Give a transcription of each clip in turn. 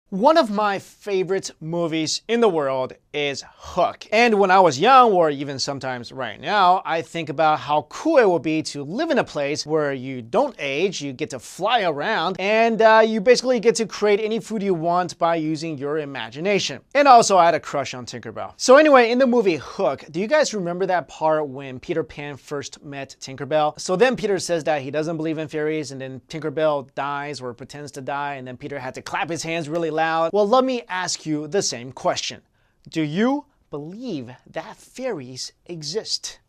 One of my favorite movies in the world is Hook. And when I was young, or even sometimes right now, I think about how cool it would be to live in a place where you don't age, you get to fly around, and you basically get to create any food you want by using your imagination. And also, I had a crush on Tinkerbell. So anyway, in the movie Hook, do you guys remember that part when Peter Pan first met Tinkerbell? So then Peter says that he doesn't believe in fairies, and then Tinkerbell dies or pretends to die, and then Peter had to clap his hands really loud. Well, let me ask you the same question. Do you believe that fairies exist?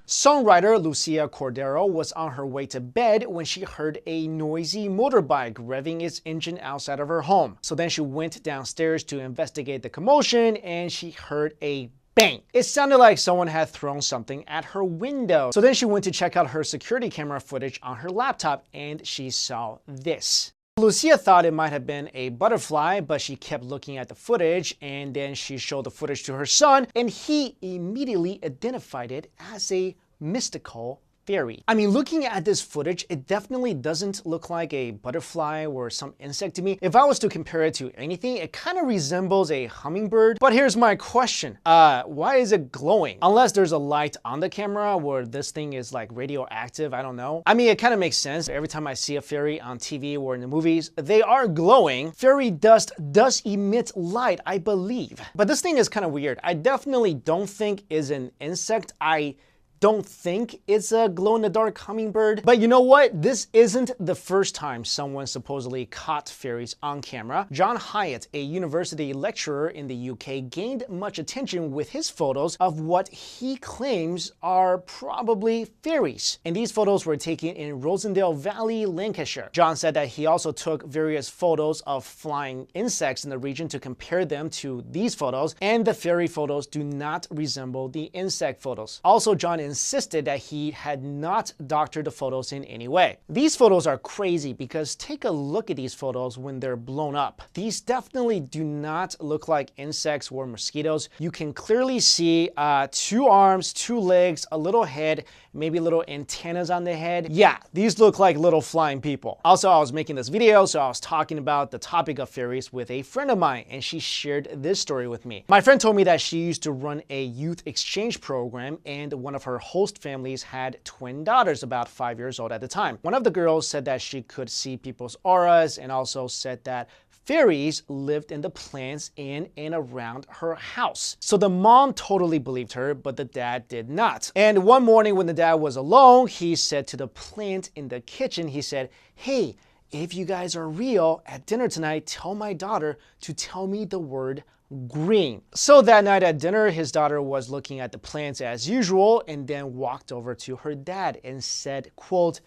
Songwriter Lucia Cordero was on her way to bed when she heard a noisy motorbike revving its engine outside of her home. So then she went downstairs to investigate the commotion, and she heard a bang. It sounded like someone had thrown something at her window. So then she went to check out her security camera footage on her laptop, and she saw this. Lucia thought it might have been a butterfly, but she kept looking at the footage, and then she showed the footage to her son, and he immediately identified it as a mystical fairy. I mean, looking at this footage, it definitely doesn't look like a butterfly or some insect to me. If I was to compare it to anything, it kind of resembles a hummingbird. But here's my question. Why is it glowing? Unless there's a light on the camera where this thing is like radioactive, I don't know. I mean, it kind of makes sense. Every time I see a fairy on TV or in the movies, they are glowing. Fairy dust does emit light, I believe. But this thing is kind of weird. I definitely don't think it's an insect. I don't think it's a glow-in-the-dark hummingbird. But you know what? This isn't the first time someone supposedly caught fairies on camera. John Hyatt, a university lecturer in the UK, gained much attention with his photos of what he claims are probably fairies. And these photos were taken in Rosendale Valley, Lancashire. John said that he also took various photos of flying insects in the region to compare them to these photos, and the fairy photos do not resemble the insect photos. Also, John insisted that he had not doctored the photos in any way. These photos are crazy because take a look at these photos when they're blown up. These definitely do not look like insects or mosquitoes. You can clearly see two arms, two legs, a little head, maybe little antennas on the head. Yeah, these look like little flying people. Also, I was making this video, so I was talking about the topic of fairies with a friend of mine, and she shared this story with me. My friend told me that she used to run a youth exchange program, and one of her host families had twin daughters about 5 years old at the time. One of the girls said that she could see people's auras, and also said that fairies lived in the plants in and around her house. So the mom totally believed her, but the dad did not. And one morning when the dad was alone, he said to the plant in the kitchen, he said, "Hey, if you guys are real, at dinner tonight, tell my daughter to tell me the word green." So that night at dinner, his daughter was looking at the plants as usual, and then walked over to her dad and said, quote,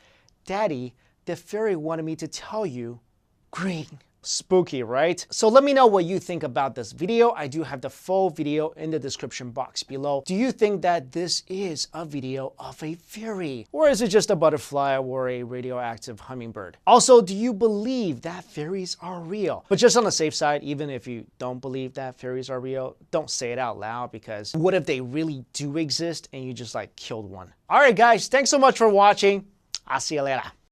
"Daddy, the fairy wanted me to tell you green." Spooky, right? So let me know what you think about this video. I do have the full video in the description box below. Do you think that this is a video of a fairy? Or is it just a butterfly or a radioactive hummingbird? Also, do you believe that fairies are real? But just on the safe side, even if you don't believe that fairies are real, don't say it out loud, because what if they really do exist and you just like killed one? All right, guys, thanks so much for watching. I'll see you later.